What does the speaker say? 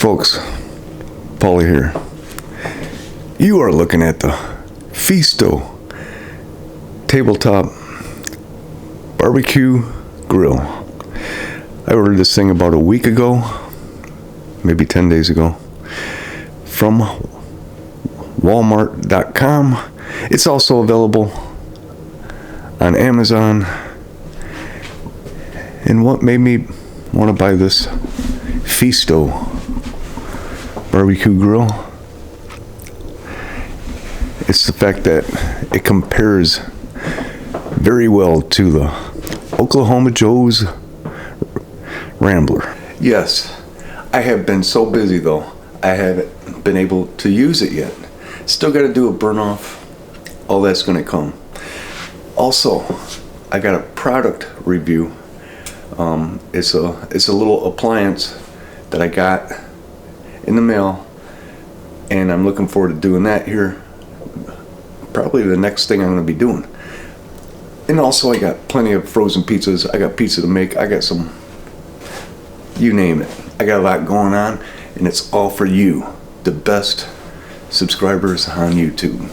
folks, Paulie here. You are looking at the FEASTO Tabletop Barbecue Grill. I ordered this thing about a week ago, maybe 10 days ago, from Walmart.com. It's also available on Amazon. And what made me want to buy this FEASTO Barbecue Grill? It's the fact that it compares very well to the Oklahoma Joe's Rambler. Yes, I have been so busy though, I haven't been able to use it yet. Still got to do a burn off. All that's going to come. Also, I got a product review. It's a little appliance that I got in the mail, and I'm looking forward to doing that here. Probably the next thing I'm going to be doing. And also, I got plenty of frozen pizzas. I got pizza to make. I got some, you name it. I got a lot going on, and it's all for you, the best subscribers on YouTube.